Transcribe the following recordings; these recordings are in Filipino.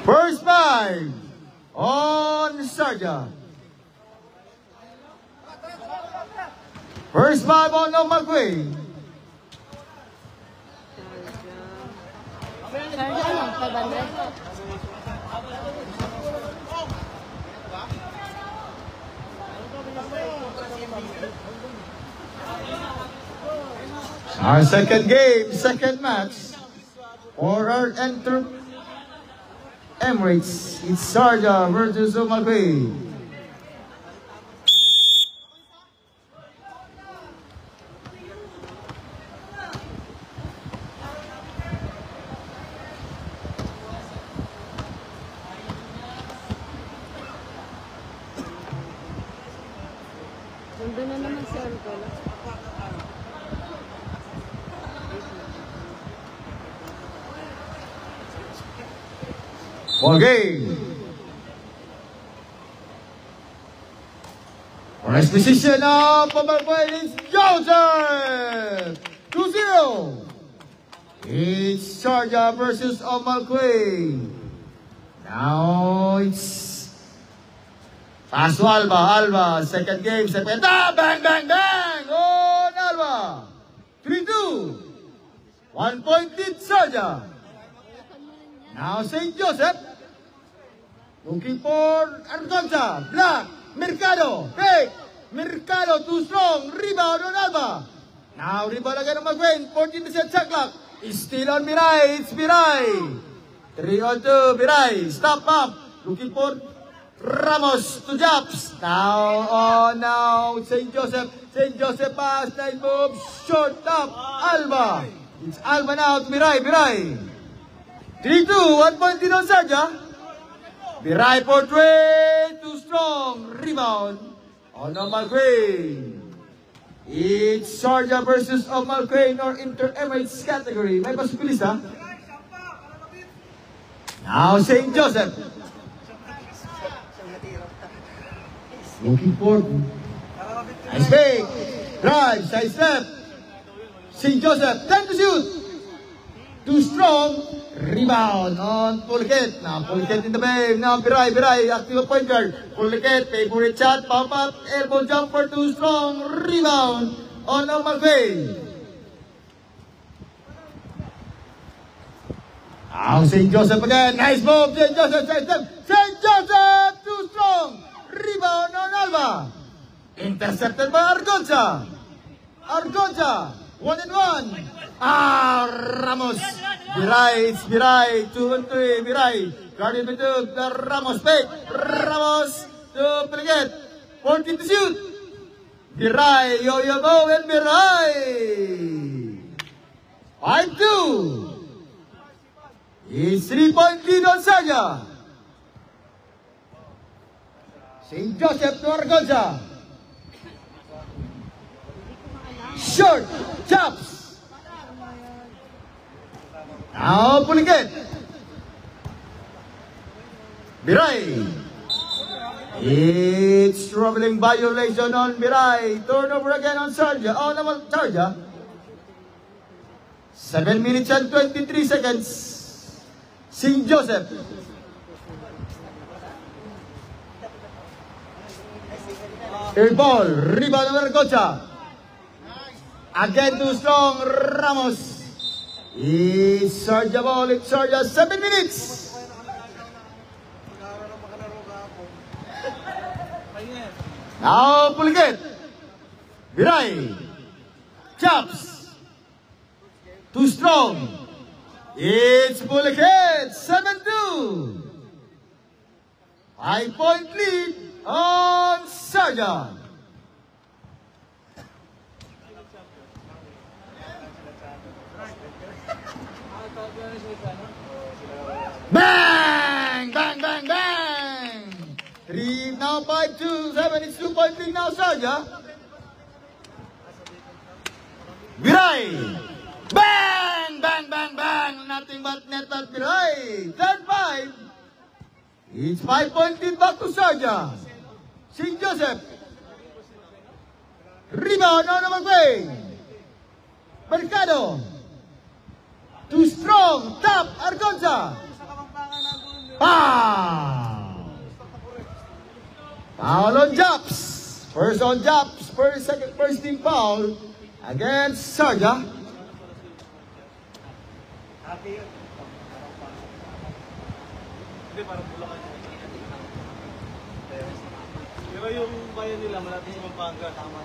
First 5 on Sarja. First 5 on Malquay. Our second game, second match for our Emirates. It's Sarja versus Malquay. Nandun na naman si Alcala. Okay. First position of Malquay is Joseph. 2-0. It's Sarja versus Malquay. Now it's Paso Alba. Second game. Second. Bang, bang, bang. On Alba. 3-2. 1 point lead Sarja. Now St. Joseph. Looking for Argonza. Black. Mercado. Fake. Mercado too strong. Rebound on Alba. Now rebound again on Malquay. 14% shot clock. It's still on Mirai. It's Mirai. 3-on-2. Mirai. Stop up. Looking for Ramos to Japs. Now St. Joseph. St. Joseph pass. Nice move. Short up. Alba. It's Alba now to Mirai. Mirai. 3-2. 1 point lead on Sarja. Mirai for 3, too strong. Rebound on Malquay. It's Sarja versus Malquay in our Inter-Emirates category. May pasukulis ha. Now St. Joseph. Looking for nice fake. Drive, side step. St. Joseph, time to shoot. Too strong. Rebound on Pulkit. Now Pulkit in the bay. Now Mirai, active point guard. Pulkit, favorite shot, pump up, elbow jumper, too strong. Rebound on Malquay. Now St. Joseph again. Nice move. St. Joseph, side step. St. Joseph, too strong. Rebound on Alba. Intercepted by Argonza. Argonza, 1-1. Ramos. Mirai, it's Mirai. 2-3. Mirai. Guarded by the Ramos. Fake. Ramos to Pulkit. 14 to shoot. Mirai. Yo-yo go and Mirai. 5-2. It's 3-point lead on Sarja. St. Joseph to Argonza. Short. Chops. Now Pulkit. Mirai. It's troubling violation on Mirai. Turnover again on Sarja. Oh, naman Sarja. 7 minutes and 23 seconds. St. Joseph. Air ball. Rebound on Argonza. Again too strong. Ramos. It's Sarja ball. It's Sarja. 7 minutes. Now Pulkit. Mirai. Chops. Too strong. It's Pulkit. 7-2. 5-point lead on Sarja. Bang! Bang, bang, bang! 3, now 5-2, 7, it's 2-point lead now, Sarja. Mirai! Bang! Bang, bang, bang! Nothing but net at Mirai. 10-5. It's 5-point lead back to Sarja. St. Joseph. Rebound on Malquay. Mercado. Too strong. Tap. Argonza. Foul on Japs. First on Japs. First team foul against Sarja. Pero yung bayan nila, malapit sa Pampanga, tama.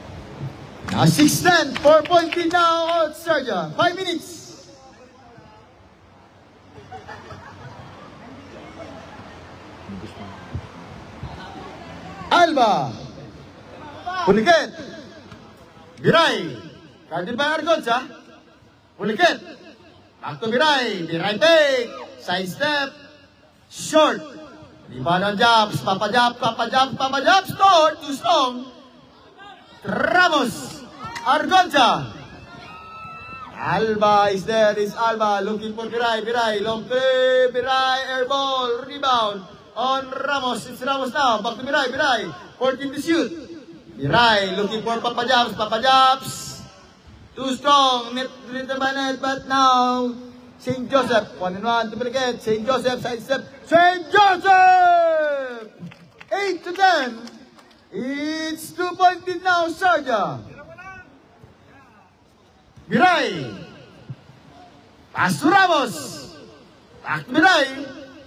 Now 6-10, 4-point lead now on Sarja. 5 minutes. Alba. Puliket. Biray. Carded by Argonza. Puliket. Back to Biray. Biray take. Side step. Short. Rebound on Japs. Papa Japs. Store. Too strong. Ramos. Argonza. Alba is there. Is Alba looking for Biray. Biray. Long play. Biray. Air ball. Rebound on Ramos. It's Ramos now. Back to Biray. Biray. 14 to shoot. Biray looking for Papa Japs. Papa Japs. Too strong. Net by net. But now St. Joseph. 1-1 to Puliket. St. Joseph. Side step. St. Joseph. 8 to 10. It's 2-point lead now, Sarja. Biray. Pass to Ramos. Back to Biray.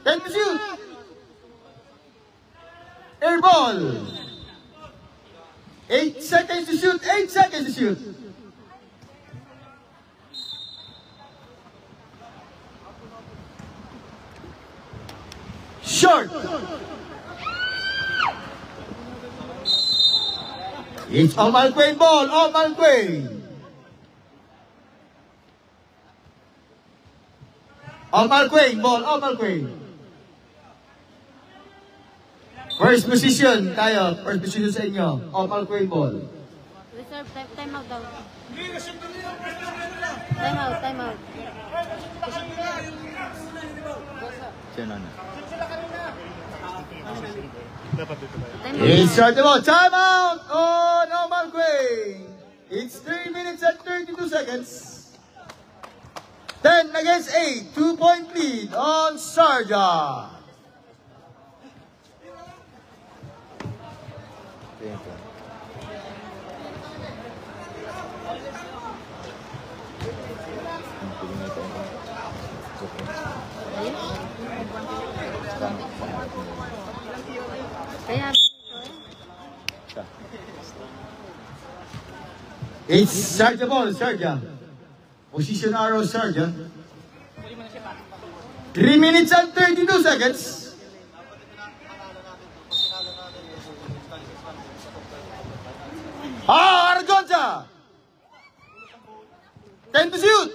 10 to shoot. Air ball. 8 seconds to shoot. 8 seconds to shoot. Short. It's Omar Quain ball. Omar Quain. Omar Quain ball. Omar Quain. First position tayo. First position sa inyo. Omar Quain ball. Reserve time out daw. Time out. Sino na? It's start the ball. Time out on Omar Quain. It's 3 minutes and 32 seconds. 10 against 8. 2-point lead on Sarja. Kaya It's Sarja ball. Sarja. Position arrow Sarja. 3 minutes and 32 seconds. Argonza. 10 to shoot.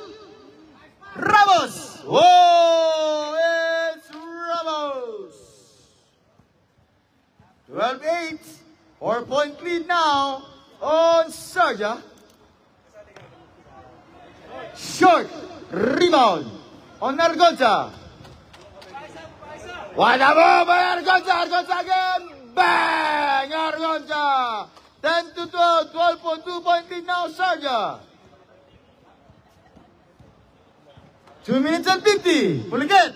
Ramos. Whoa, it's Ramos. 12-8. 4-point lead now on Sarja. Short. Rebound on Argonza. What a move by Argonza. Argonza again. Bang! Argonza. 10 to 12. 12.2-point lead now Sarja. 2 minutes and 50. Puliket.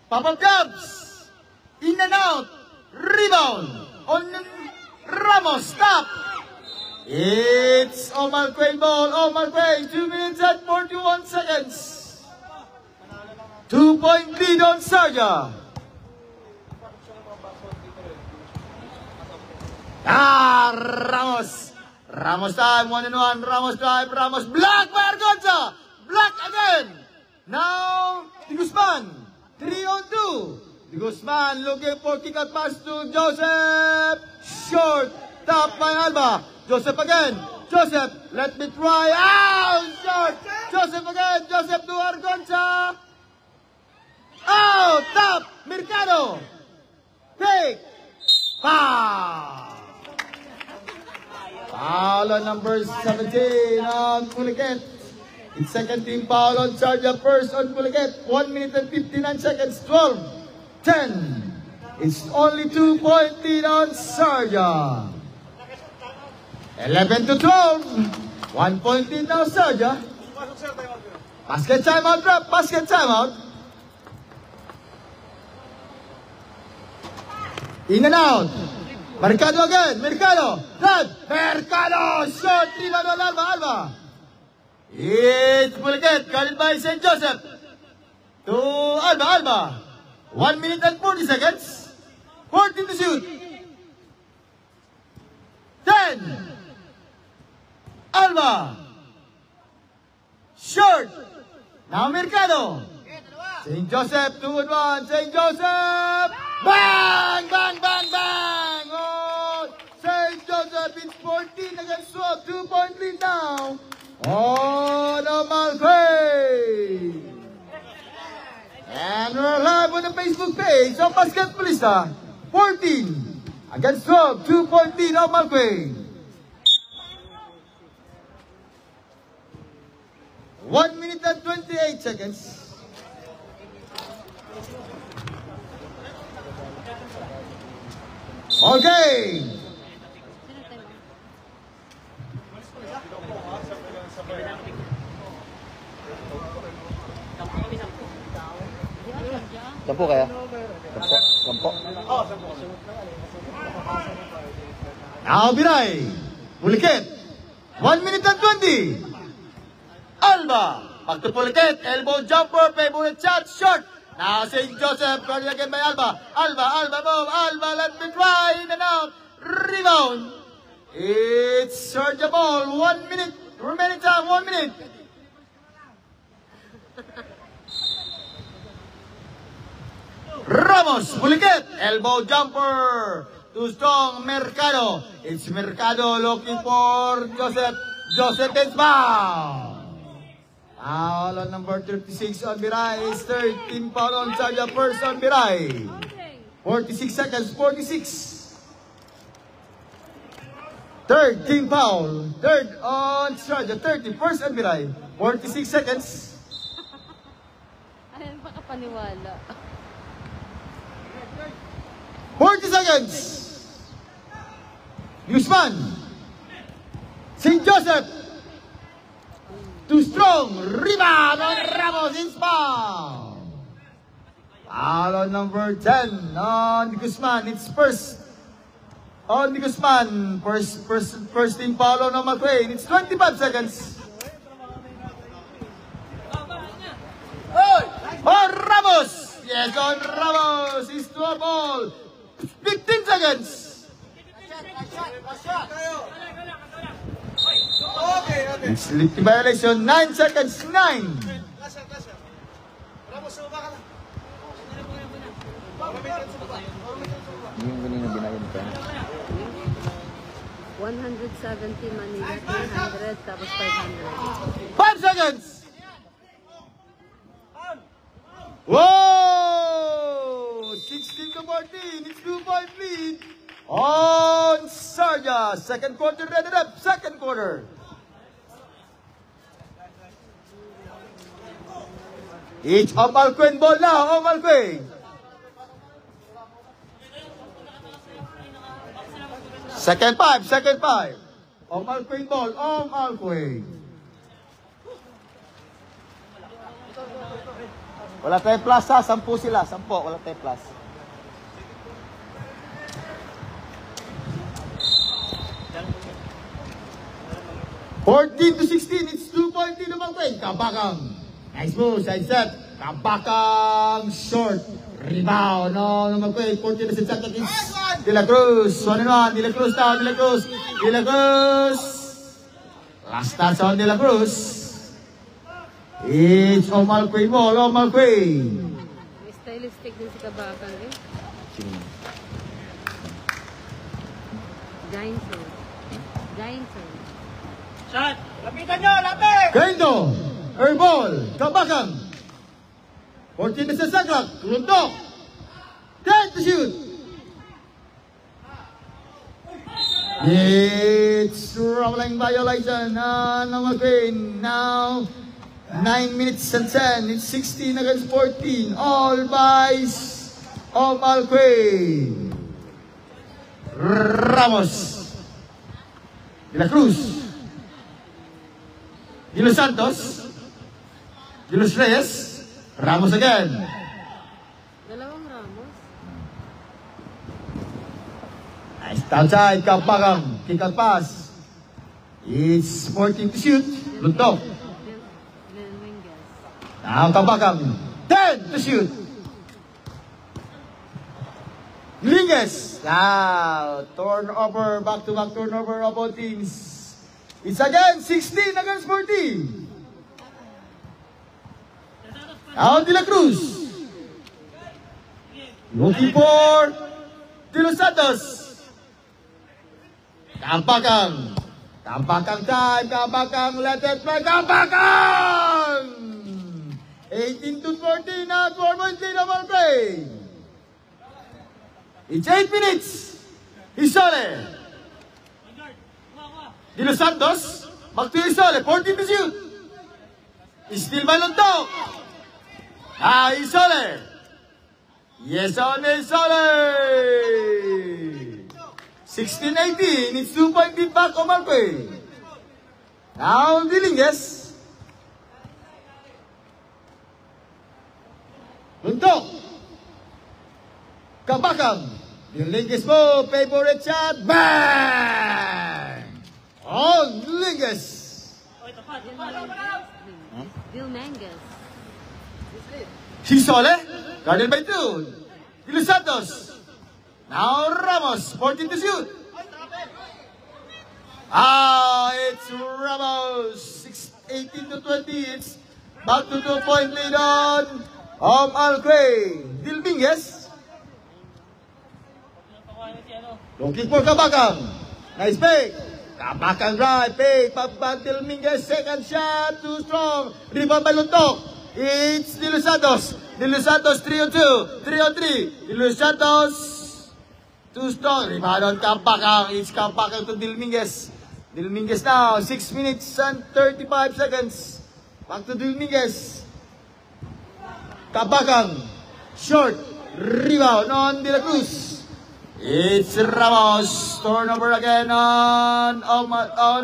Pop-up jumps. In and out. Rebound on Ramos. Stop. It's Omar Quain ball. Omar Quain. 2 minutes and 41 seconds. 2-point lead on Sarja. Ramos. Ramos time. 1-1. Ramos drive. Ramos block by Argonza. Block again. Now, Di Guzman. 3-on-2. Di Guzman looking for kick-out pass to Joseph. Short. Top by Alba. Joseph again. Joseph, let me try. Out. Short. Joseph again. Joseph to Argonza. Out. Top. Mercado. Take. Foul. Foul on number 17 on Puliket. It's second team foul on Sarja. First on Puliket. 1 minute and 59 seconds. 12-10. It's only 2-point lead on Sarja. 11 to 12. 1-point lead now Sarja. Basket timeout drop. Basket timeout. In and out. Mercado again. Mercado. Run. Mercado. Short. Rebound on Alba. Alba. It's Pulgat. Guarded by St. Joseph. To Alba. Alba. 1 minute and 40 seconds. 14 to shoot. 10. Alba. Short. Now Mercado. St. Joseph, 2-1. St. Joseph. Bang! Bang! Bang! Bang! Oh, St. Joseph, it's 14 against 12. 2-point lead now. Oh, the Malquay. And we're live on the Facebook page of Basketballista. 14 against 12. 2-point lead of Malquay. 1 minute and 28 seconds. Okay. Sampo kaya? Sampo. Now Biray. Puliket. 1 minute and 20. Alba. Back to Puliket. Elbow jumper. Favorite shot. Short. Now St. Joseph. Guarded again by Alba. Alba move. Alba let me try. In and out. Rebound. It's short the ball. 1 minute. Remaining time. 1 minute. Ramos. Puliket. Elbow jumper. Too strong. Mercado. It's Mercado looking for Joseph. Joseph is foul. Foul on number 36 on Biray is 13 foul on Sarja. First on Biray. 46 seconds, 46. Third team foul. Third on Sarja, 30. First on Biray. 46 seconds. Ayun, baka paniwala. 40 seconds. Guzman. St. Joseph. Too strong. Rebound on Ramos. It's foul. Foul on number 10 on Guzman. It's first on Guzman. First team foul on McLean. It's 25 seconds. On Ramos. Yes, on Ramos. It's to a ball. 15 seconds. It's lifting violation. 9 seconds. 9. Yung kanina binayan ka. 170 Manila, 300, tapos 500. 5 seconds. Whoa! 16 to 14. It's 2-point lead on Sarja. Second quarter ready up. Second quarter. Each of Malquin ball now. Malquin. Second five. Malquin ball. Malquin. Wala tayong plus ha, 10 sila, 10, wala tayong plus. To 16, it's 2-point lead of Malquin. Kabakang. Nice move, side step. Kabakang short. Rebound. No, Malquin. 14 seconds. It's De La Cruz. 1-1. De La Cruz down. De La Cruz. Last touch on De La Cruz. It's Malquin ball. Malquin. May stylistic din si Kabakang eh. Sino? Gainson. Shot! Lapitan nyo! Lapit! Gaindo. Airball. Kabakang. 14 minutes sa clock. Tulundok. 10 to shoot. It's rolling violation on Malquin. Now 9 minutes and 10. It's 16 against 14. All buys of Malquin. Ramos. De La Cruz. De Los Santos. De Los Reyes. Ramos again. Dalawang Ramos. Nice outside, Kapakang. Kick out pass. It's 14 to shoot. Luntok. Now Kapakang. 10 to shoot. Linges. Now, turnover, back-to-back turnover of both teams. It's again 16 against 14. Now De La Cruz. Looking for De Los Santos. Kapakang. Kapakang time. Kapakang, let it play. Kapakang! 18 to 14 at 4-point lead of Alcrane. It's 8 minutes. Isole. De Los Santos. Back to Isole. 14 to shoot. Still by Lontok. Isole. Yes on Isole. 16-18. It's 2-point lead back on Marque. Now Dilinges. Lontok. Kapakang. Dilinges mo, favorite shot, bang! On Dilinges. Dilmangas. Sisole, guarded by 2. De Los Santos. Now Ramos, 14 to shoot. It's Ramos. 18 to 20. It's back to 2-point lead on Alcrane. Dilminges. Looking for Kapakang. Nice fake. Kapakang drive. Fake. Pagbantil Minguez. Second shot. Too strong. Rebound by Lontok. It's De Los Santos. De Los Santos 3-on-2. 3-on-3. De Los Santos. Too strong. Rebound on Kapakang. It's Kapakang to Dilminguez. Dilminguez now. 6 minutes and 35 seconds. Back to Dilminguez. Kapakang. Short. Rebound on De La Cruz. It's Ramos. Turnover again on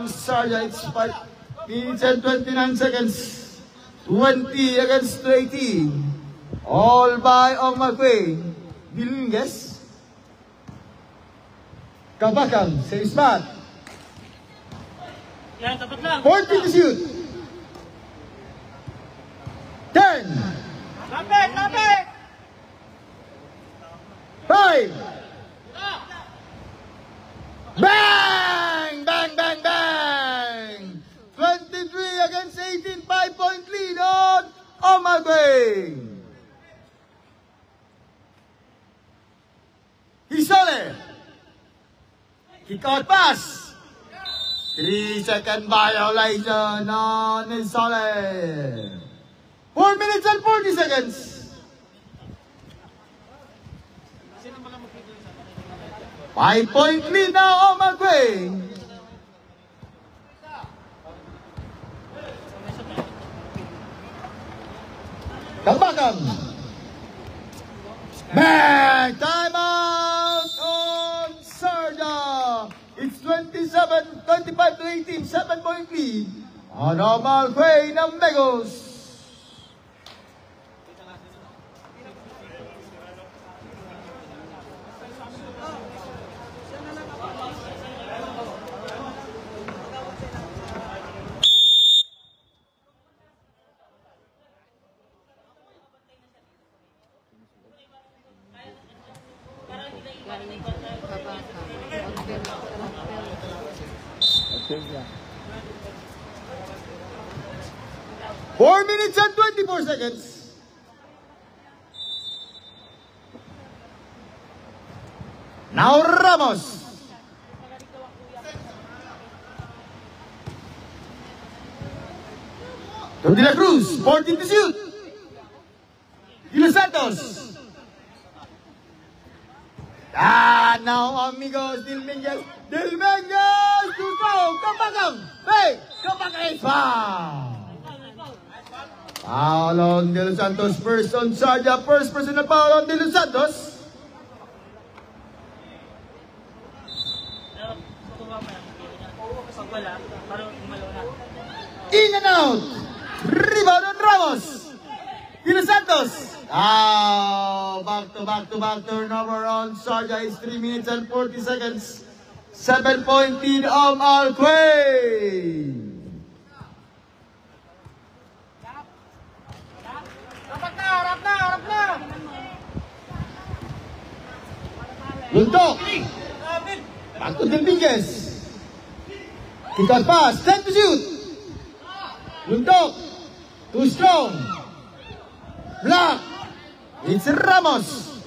Sarja. It's 5 minutes and 29 seconds. 20 against 18. All by Marque. Dilinges. Kapakang. Same spot. 40 to shoot. 10. Lapit! 5. Bang! Bang, bang, bang! 23 against 18, 5-point lead on Marque. Isole. Kick out pass. 3-second violation on Isole. 4 minutes and 40 seconds. Five-point lead now on Marque. Kapakang. Bang! Timeout on Sarja. It's 25 to 18, 7-point lead on Marque ng Megos. Okay, yeah. 4 minutes and 24 seconds. Now Ramos. To De La Cruz, 14 to shoot. De Los Santos. Now amigos, Dilminguez. Dilminguez to go. Kapakang. Hey, Kapakang is foul. Foul on De Los Santos. First on Sarja. First personal foul on De Los Santos. In and out. Rebound on Ramos. De Los Santos. back-to-back turnover on Sharjah. It's 3 minutes and 40 seconds. 7-point lead of Al Quain. Luntok. Back to Dominguez. Kick out pass. Time to shoot. Luntok. Too strong. Block. It's Ramos.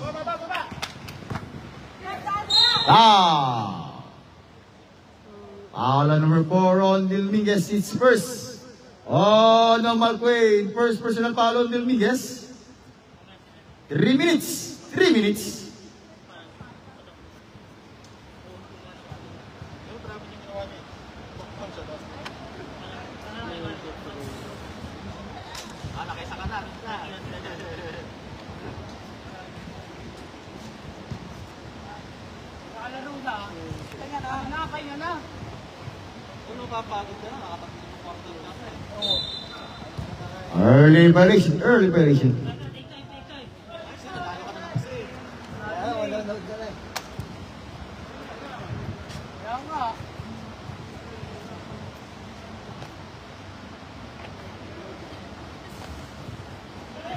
Foul on number 4 on Dominguez. It's first. Oh, no, Al Quain. First personal foul on Dominguez. 3 minutes. 3 minutes. Early variation, early variation.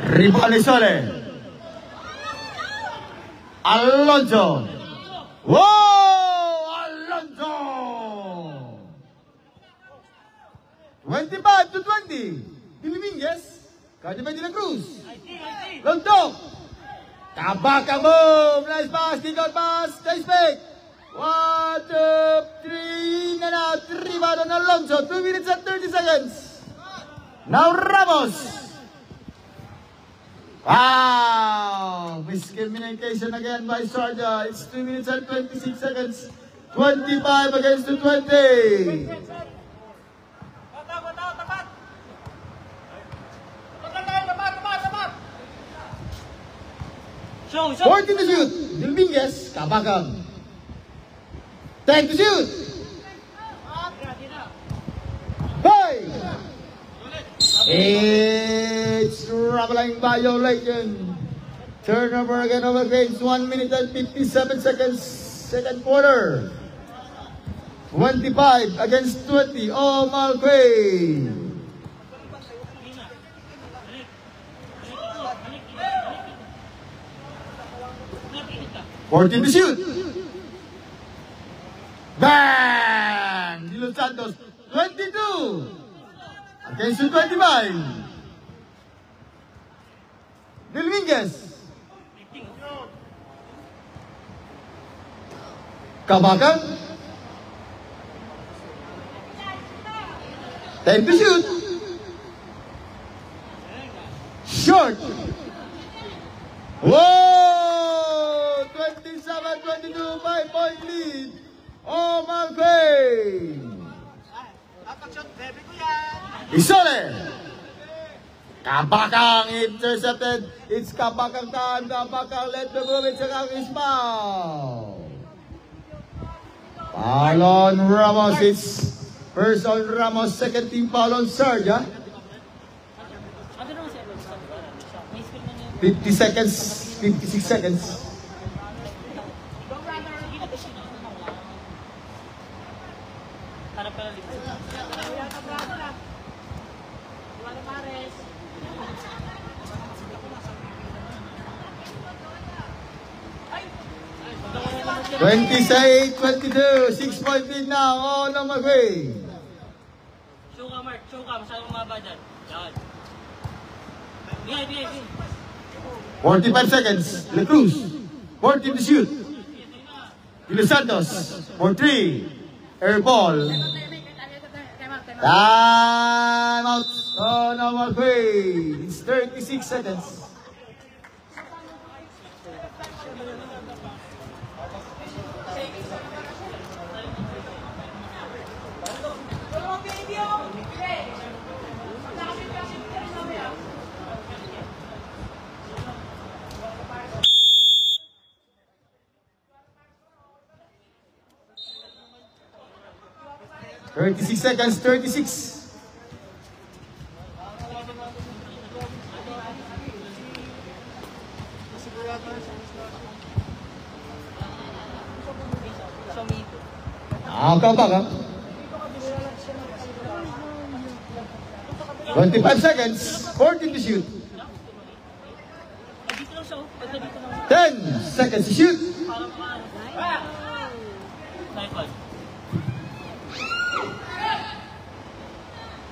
Rebound Sole. Alonso. Whoa! Alonso! 25-20. Dominguez. Kanya De La Cruz. Lontok. Kabaka move. Nice pass. Kick out pass. Nice fake. 1, 2, 3. And out. Rebound on Alonso. 2 minutes and 30 seconds. Now Ramos. Wow! Miscommunication again by Sharjah. It's 2 minutes and 26 seconds. 25 against the 20. Show. 14 to shoot. Dominguez. Kabakang. 10 to shoot. Hey! It's troubling violation. Turnover again over Graves. 1 minute and 57 seconds. Second quarter. 25 against 20. Oh, Al Quain. 14 to shoot. Bang! De Los Santos. 22. Against the 25. Dominguez. Kabakang. 10 to shoot. Short. Whoa! 27-22, 5-point lead. Oh, Al Quain. Isole. Kabakang intercepted. It's Kabakang time. Kabakang let the move. It's a foul. Foul on Ramos. It's first on Ramos. Second team foul on Sharjah. 50 seconds. 56 seconds. Twenty-eight, 22, 6-point lead now on Al Quain. Show ka, Mark. Show ka. Masyadong mababa dyan. Yan. Bigay. 45 seconds. La Cruz. 14 to shoot. De Los Santos. For 3. Air ball. Time out on Al Quain. It's 36 seconds. Thirty-six seconds, 36. Come back, huh? 25 seconds, 14 to shoot. 10 seconds to shoot.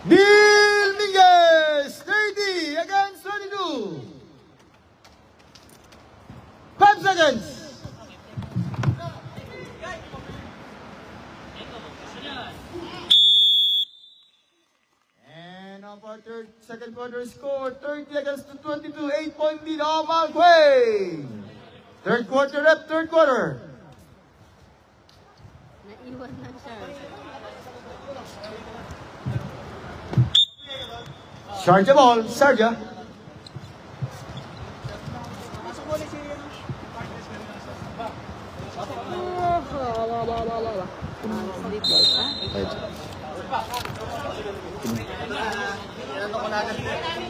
Bill Minguez, 30 against 22. 5 seconds. And our second quarter score, 30 against 22, 8-point lead, Amal Quay. Third quarter rep, third quarter. Naiwan na siya. Sharjah ball, Sharjah.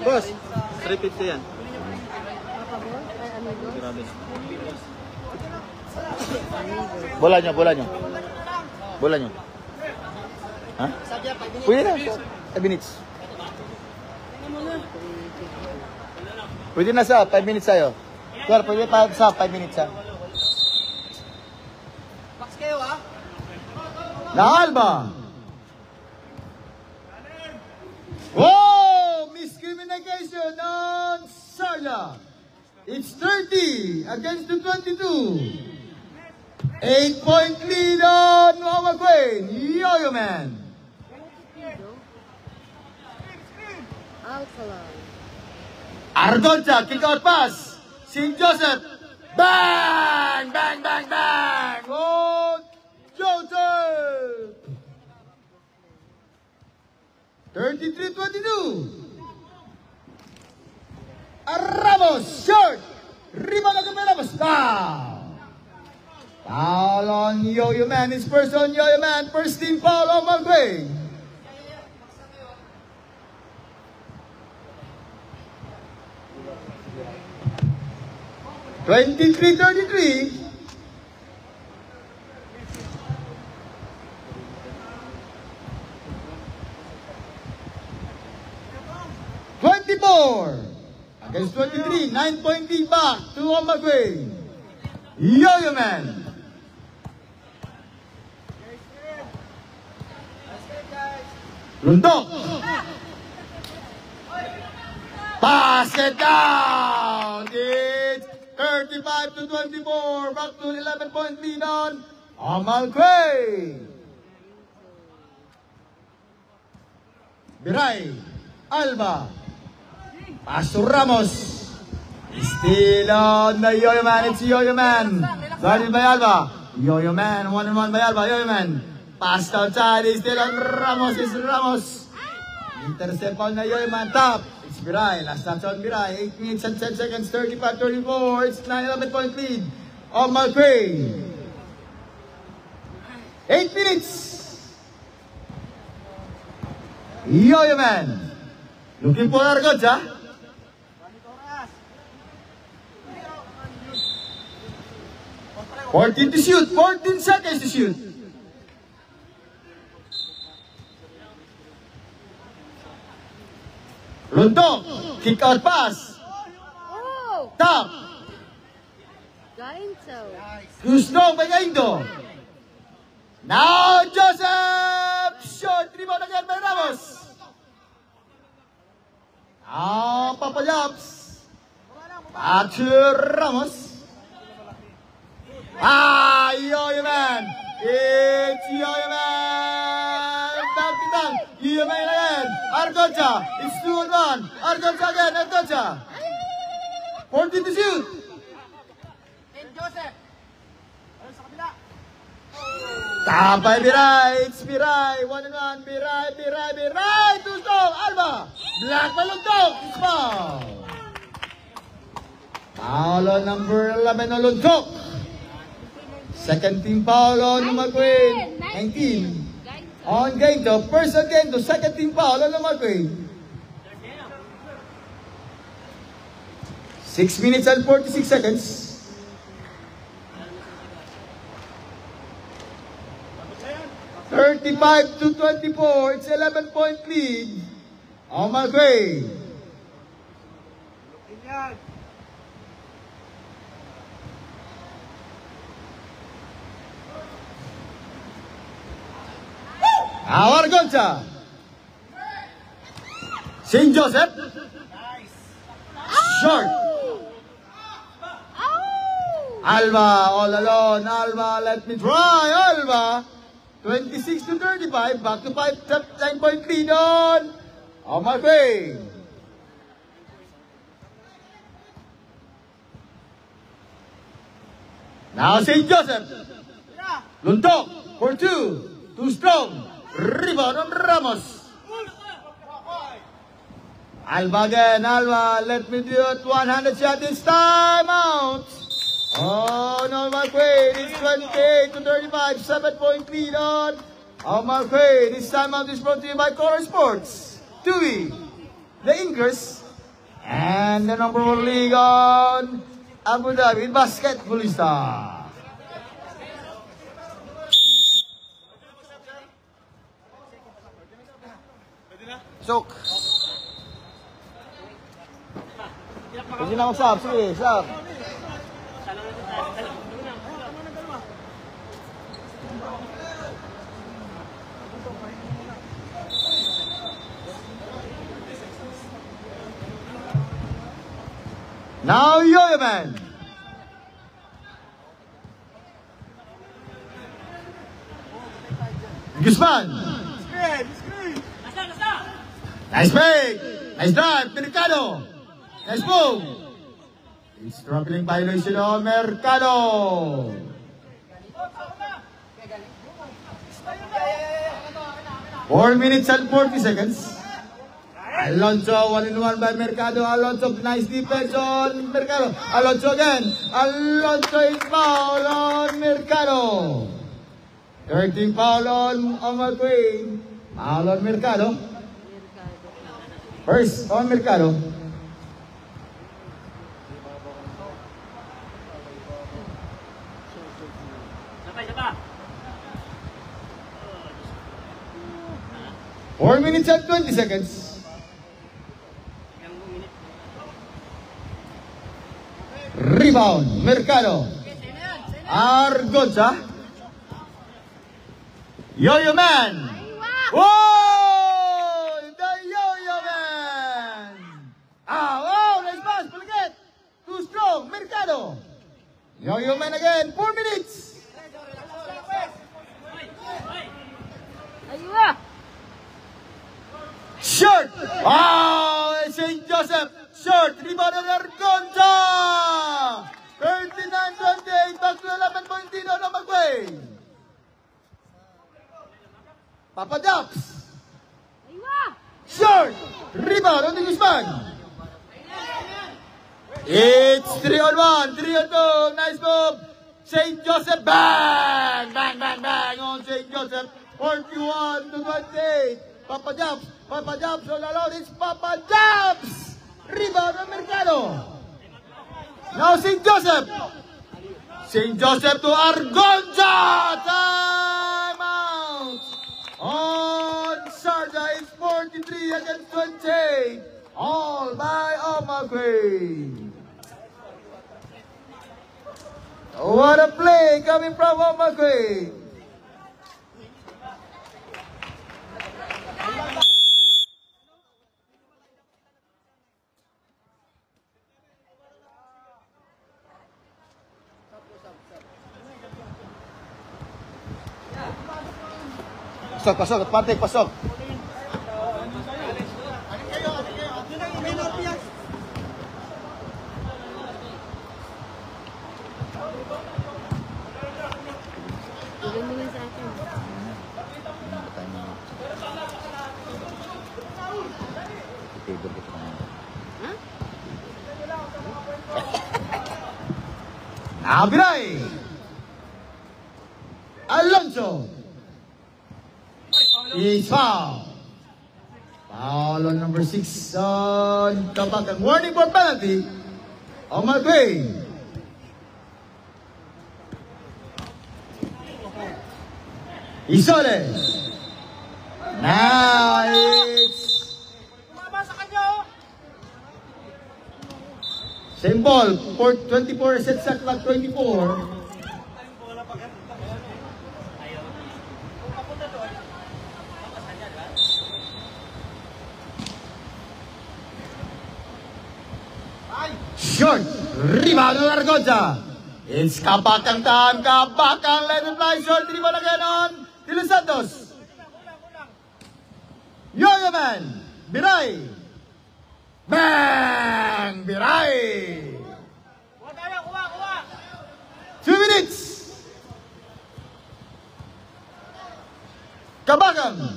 Boss, 350 yan. Grabe. Bola nyo, bola nyo. Bola nyo. Ha? Pwede na, 5 minutes. Pwede na sa 5 minutes sa'yo. Sir, pwede pa sa 5 minutes ha. Na Alba. Whoa! Miscommunication on Sharjah. It's 30 against the 22. 8-point lead on Amal Quay. Yo-Yo Man. Alcala. Ardoncha, kick out pass. St. Joseph. Bang! Bang, bang, bang! Oh, Joseph! 33-22. Ramos, short. Rebound again by Ramos. Foul. Foul on Yo-Yo Man. It's first on Yo-Yo Man. First team foul on Amal Quay. (23-33). Against 23, 9-point lead back to Amal Quay. Yo-Yo Man. Lundok. Pass it down. It's 35-24. Back to 11-point lead on Amal Quay. Biray. Alba. Pass to Ramos. Still on the Yo-Yo Man. It's Yo-Yo Man. Guarded by Alba. Yo-Yo Man. 1-on-1 by Alba. Yo-Yo Man. Passed outside. It's still on Ramos. It's Ramos. Intercept on the Yo-Yo Man. Top. It's Biray. Last touch on Biray. 8 minutes and 10 seconds. 35-34. It's 9-11-point lead. Amal Quay. 8 minutes. Yo-Yo Man. Looking for Argocha. 14 to shoot. 14 seconds to shoot. Lundok. Kick out pass. Oh! Top. Gainto. Gusto by Gaindo. Now Joseph. Short rebound again by Ramos. Now Papa Jobs. Back to Ramos. Yo-Yo Man. It's Yo-Yo Man. Down. Yo-Yo Man again. Argocha. It's 2-on-1. Argocha again. Argocha. 14 to shoot. Tap by Biray. It's Biray. 1-on-1. Biray. Two-stop. Alba. Black by Lundok. It's foul. Foul on number 11 on Lundok. Second team foul on Amal Quay. 19. On Gainto. First on Gainto. Second team foul on Amal Quay. 6 minutes and 46 seconds. (35-24). It's 11-point lead. Omar Quay. Argonza. St. Joseph. Short. Alba all alone. Alba, let me try. Alba. 26-35. Back to 9-point lead on Omar Quay. Now St. Joseph. Luntok for two. Too strong. Rebound on Ramos. Alba again. Alba, let me do it. 100 shot this time out. Oh, no, Omar Quay. It's 28-35. 7-point lead on Omar Quay. This time out is brought to you by Color Sports. TUI, the Inkers, and the number 1 league on Abu Dhabi Basketballista. Sok. Pwede na mag-sub. Sige, sub. Now Yo-Yo Man. Guzman. Nice break. Nice drive. Mercado. Nice move. It's struggling violation on Mercado. Four minutes and 40 seconds. Alonso, 1-in-1 by Mercado. Alonso, nice defense on Mercado. Alonso again. Alonso is foul on Mercado. 13 foul on Omar Quay. Foul on Mercado. First on Mercado. Four minutes and 20 seconds. Rebound, Mercado. Argonza. Yo-Yo Man. Whoa! The Yo-Yo Man. Oh, nice pass, Palaget. Too strong, Mercado. Yo-Yo Man again, 4 minutes. Short. Oh, St. Joseph. Short. Rebound on Argonza. 39-28. Back to 11-point lead on Omar Quay. Papa Jobs. Short. Rebound on the Guzman. It's 3-on-1. 3-on-2. Nice move. St. Joseph. Bang. Bang, bang, bang on St. Joseph. 41-28. Papa Jobs. Papa Jobs all alone. It's Papa Jobs. Rebound on Mercado. Now St. Joseph. St. Joseph to Argonza. Time out. On Sharjah, it's 43 against 20. All by Omar Quay. What a play coming from Omar Quay. Pasok, pasok. Patik, pasok. Tulungan sa akin. Ha? Nabiray. Alonso. Is foul. Foul on number 6 on Kapakang. Warning for penalty. On my way. Isole. Now it's same ball. 24 set shot clock 24. Short. Rebound ng Argonza. It's Kabakang time. Kabakang let it fly. Short rebound again on De Los Santos. Yo-Yo Man. Biray. Bang! Biray. 2 minutes. Kabakang.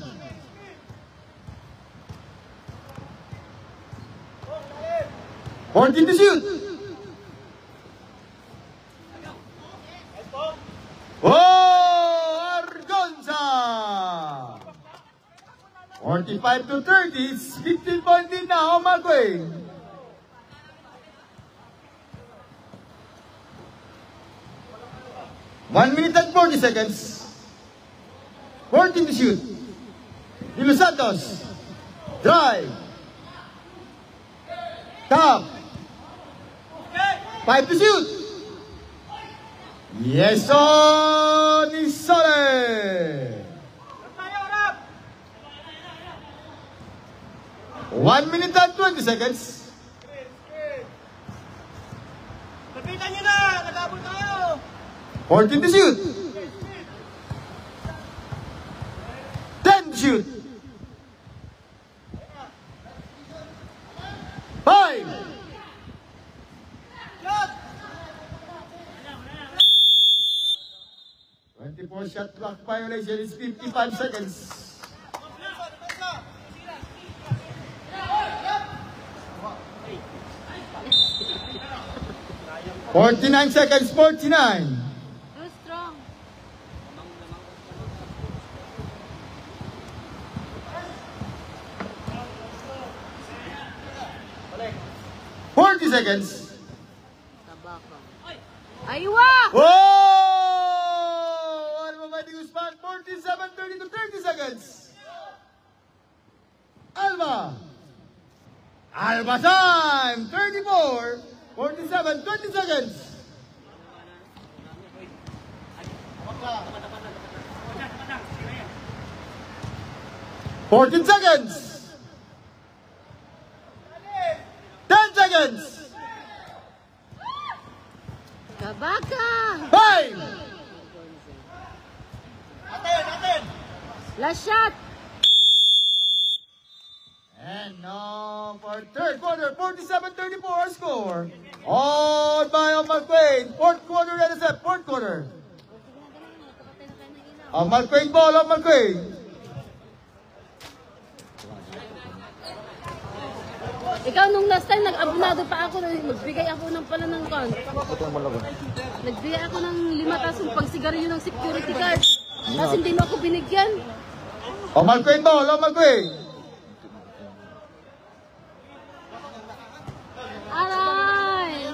Fourteen to shoot. Oh, Argonza. 45 to 30. It's 15-point lead now, Markway. One minute and 40 seconds. 14 to shoot. De Los Santos. Drive. Top. 5 to shoot. Yes, on Isole. 1 minute and 20 seconds. Lapitan nyo na! Nagabot tayo! 14 to shoot. 10 to shoot. 5. 24 shot clock violation is 55 seconds. $49 seconds, 49. Too strong. $40 seconds. Kabakang. Aywa! Oh! Ano ba di Guzman? 47, 30 to 30 seconds. Alba. Alba time. 34. 47, 20 seconds. $14 seconds. 10 seconds. Kabakang! 5. Last shot! And now for third quarter, 47-34 score. On by McQuain. Fourth quarter, let us have fourth quarter. McQuain ball, McQuain. Ikaw nung last time, nag-abunado pa ako, nagbigay ako ng pala ng con. Nagbigay ako ng 5 tasong pagsigarilyo ng security guard. Tapos hindi mo ako binigyan. McQuain ball, McQuain. Aray!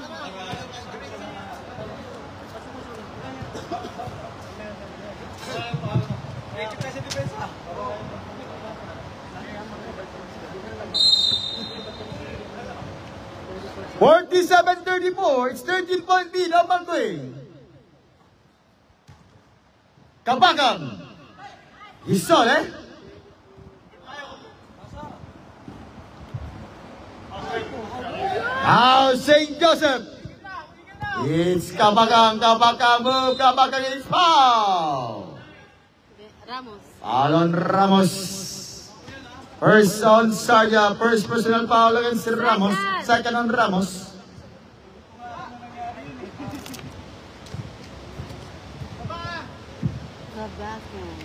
$47-34. It's 13-point lead of McQuain. Kabakang. Isole. Now St. Joseph. It's Kabakang. Kabakang move. Kabakang is foul. Ramos. Alon Ramos. First on Sarja. First personal foul against Ramos. Second on Ramos. Kabakang.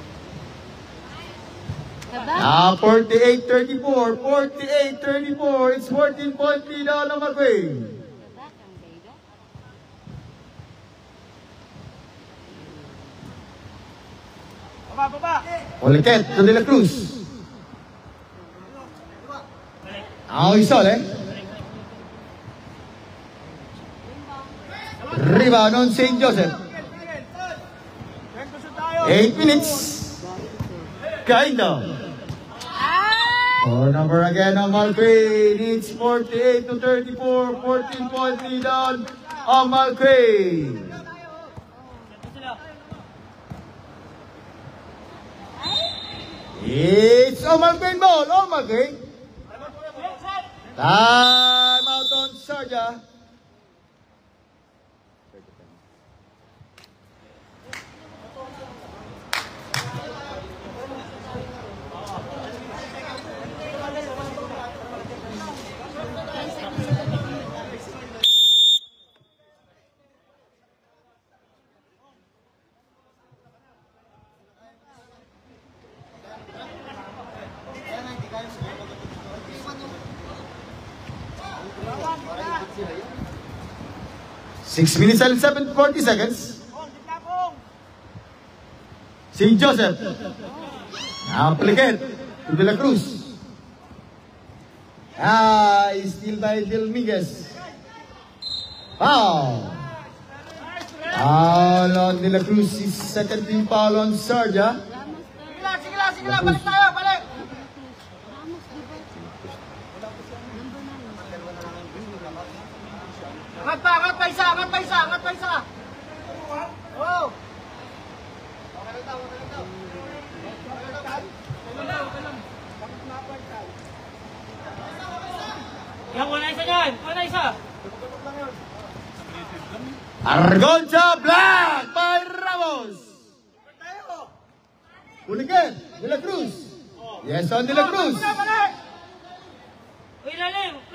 Now 48-34. 48-34. It's 14-point lead on McQuain. Oliket to De La Cruz. Now Isole. Rebound on St. Joseph. 8 minutes. Gaindo. For number again on Malquay. Needs 48 to 34. 14-point lead on Malquay. It's Malquay ball. Malquay. Time out on Sharjah. Six minutes and 40 seconds. St. Joseph. Now Pliquet to De La Cruz. Still by Del Miguez. Foul. Foul on De La Cruz. His second team foul on Sharjah. Sige lang, balik tayo, balik! Angat pa isa! Oh! Yan, wala isa dyan! Wala isa! Argonza Black by Ramos. Ulikin, De La Cruz. Yes, on De La Cruz.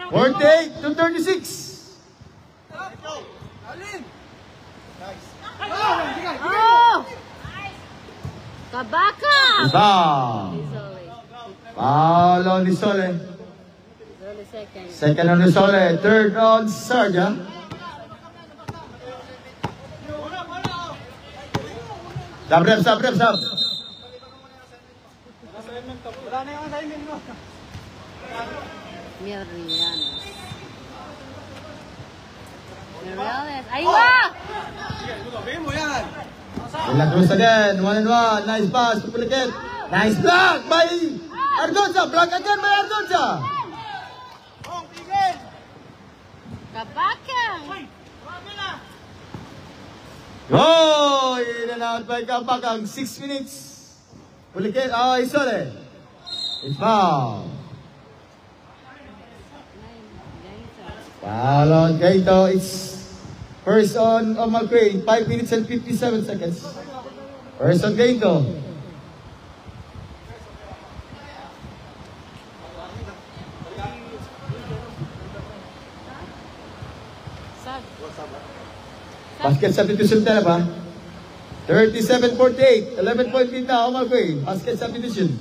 48 to 36. Oh! Kabaka! Foul. Foul on Lisole. Second on Lisole. Third on Sharjah. Sub. Wala na yung assignment mo. Mirales. Aywa! Gawin mo yan. De La Cruz again. 1-1. Nice pass to Pliquet. Nice block by Argonza. Block again by Argonza. Oh, tigil! Kabaka! Oh, in and out by Kabakang. 6 minutes. Pliquet. Isole. It's foul. Foul on Gaito. It's first on Malquay. 5 minutes and 57 seconds. First on Gaito. Basket substitution tayo ba? 37-48. 11-point lead na Malquay. Basket substitution.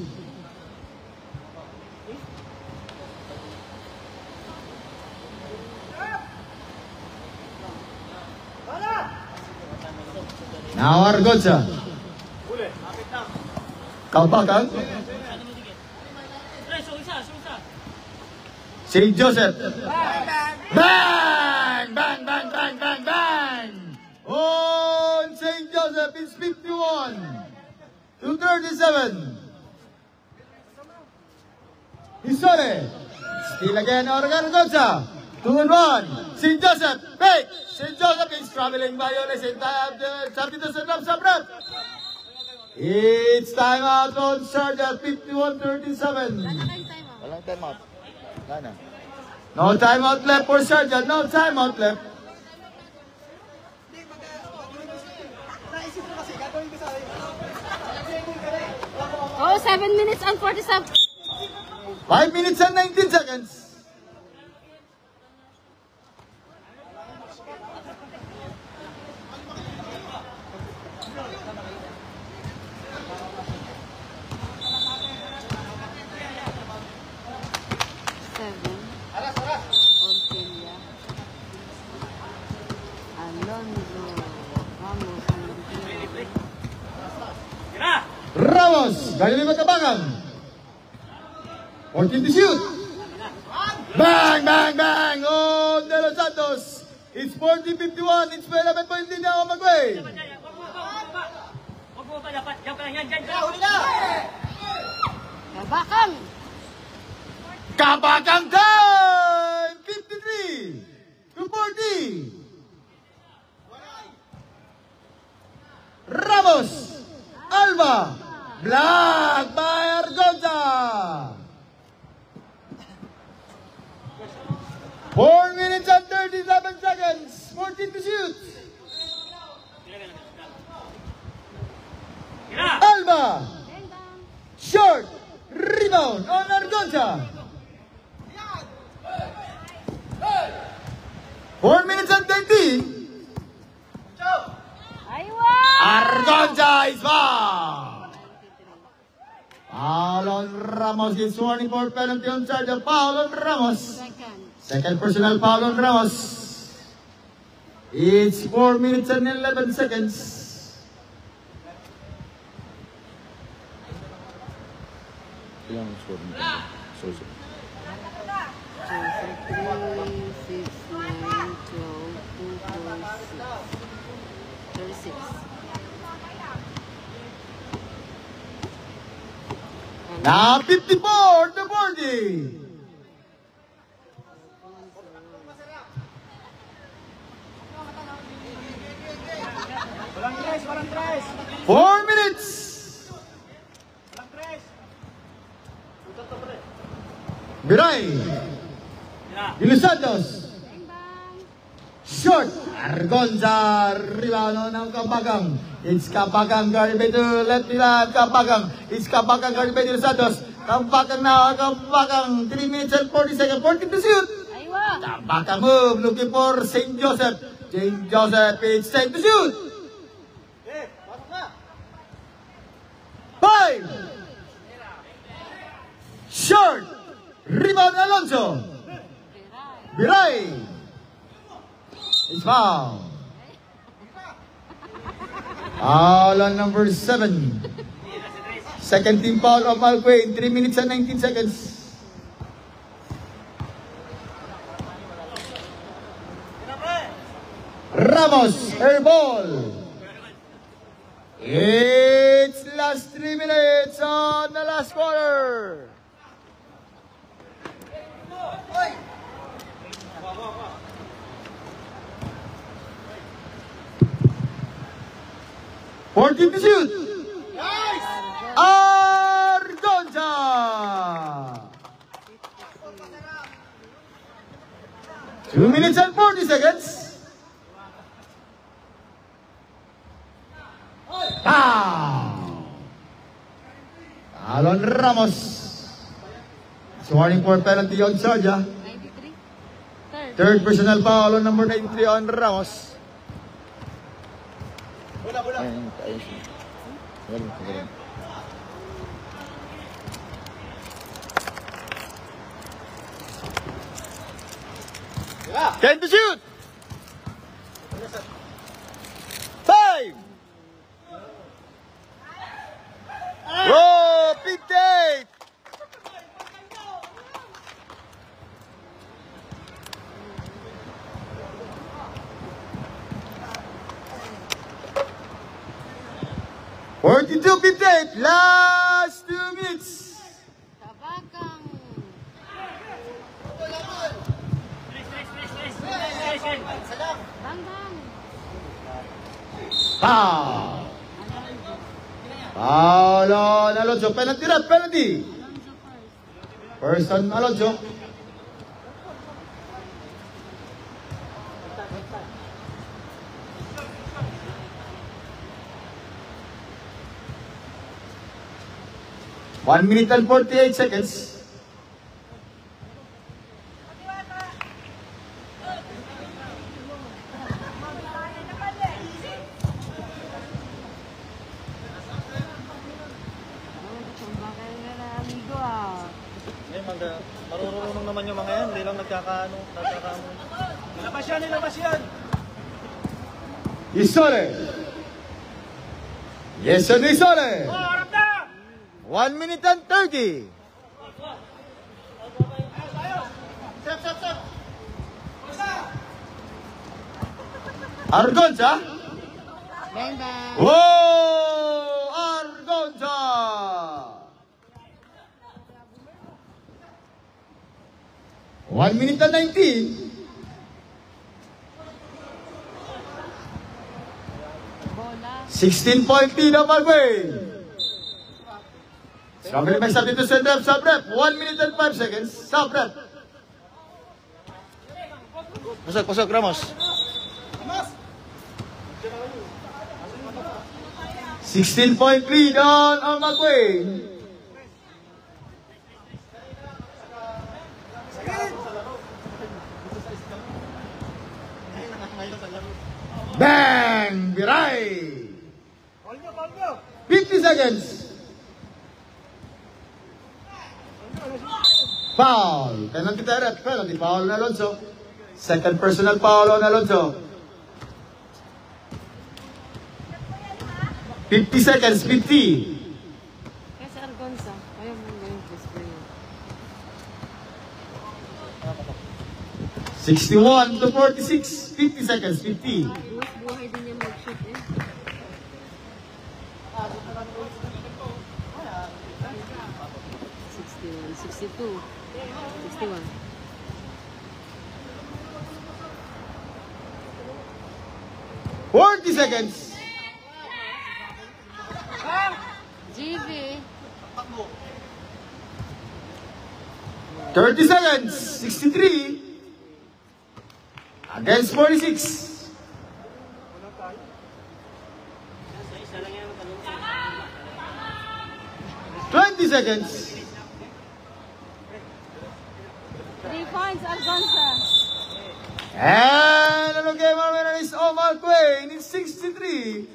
Now Argonza. Kabakang. St. Joseph. Bang! On St. Joseph is 51 to 37. Isole. Still again Argonza. 2-1. St. Joseph. Fake. St. Joseph is traveling violation. Substitution of Sabrat. It's time out on Sharjah. 51-37. Walang time out. Wala na. No timeout left for Sharjah. No timeout left. Oh, 7 minutes and 47. 5 minutes and 19 seconds. Ramos, galing lima Kabakang. 14 to shoot. Bang! On De Los Santos. It's 40-51. It's 11 point lead now, Magway. Kabakang! Kabakang time! 53-40. Ramos, Alba, Black by Argonza. 4 minutes and 37 seconds. 14 to shoot. Alba, short, rebound on Argonza. 4 minutes and 30. Aywa! Argonza is fouled. Foul on Ramos is warning for penalty on charge of foul on Ramos. Second personal foul on Ramos. It's 4 minutes and 11 seconds. Ilang score mo? So. 3, 6, 9, 12, 2, 4, 6, 36. Now 54 to 40. Walang tres. 4 minutes. Walang tres. Biray. Julius Santos. Short. Argonza. Rebound ng Kabagang. It's Kabagang guarded by the left nila. Kabagang. It's Kabagang guarded by Julius Santos. Kabagang na. Kabagang. 3 minutes and 40 seconds. 40 to shoot. Aywa! Kabagang move. Looking for St. Joseph. St. Joseph. It's time to shoot. Pasok na. 5. Short. Rebound Alonso. Biray. It's foul. Foul on number 7. Second team foul of Malquay in 3 minutes and 19 seconds. Ramos, air ball. It's last 3 minutes on the last quarter. Fourteen to shoot. Argonza. 2 minutes and 40 seconds. Alon Ramos. Warning for penalty on Sarja. 93. Third personal foul on number 93 on Ramos. Ayun, ayos. Galing, galing. Ten to shoot. 5. Whoa, 58. Forty-two, 58. Last 2 minutes. Kabakang! Bang! Foul. Foul on Alonso. Penalty ref, penalty. Alonso first. First on Alonso. One minute and 48 seconds. Marurunong naman yung mga yan, hindi lang nagkakaano. Nilabas yan! Isole. Yes, sir, Isole. Harap na! 1 minute and 30. Step! Argonza. Bang bang. Whoa! Argonza! One minute and 19. Bola. 16-point lead of Malquay. Scramble may substitution rep, sub-rep. 1 minute and 5 seconds. Sub-rep. Pasok, Ramos. 16-point lead on Malquay. Bang! Biray! 50 seconds. Foul. Penalty direct. Penalty foul on Alonso. Second personal foul on Alonso. 50 seconds. 50. Kaya sa Argonza. Ayaw mo ngayon plus player. 61 to 46. 50 seconds. 50. Buwas buhay din niya mag-shoot eh. 62. 61. Seconds. GB. 30 seconds. 63 against 46. 20 seconds. 3 points, Argonza. And the game winner is Malquay in 63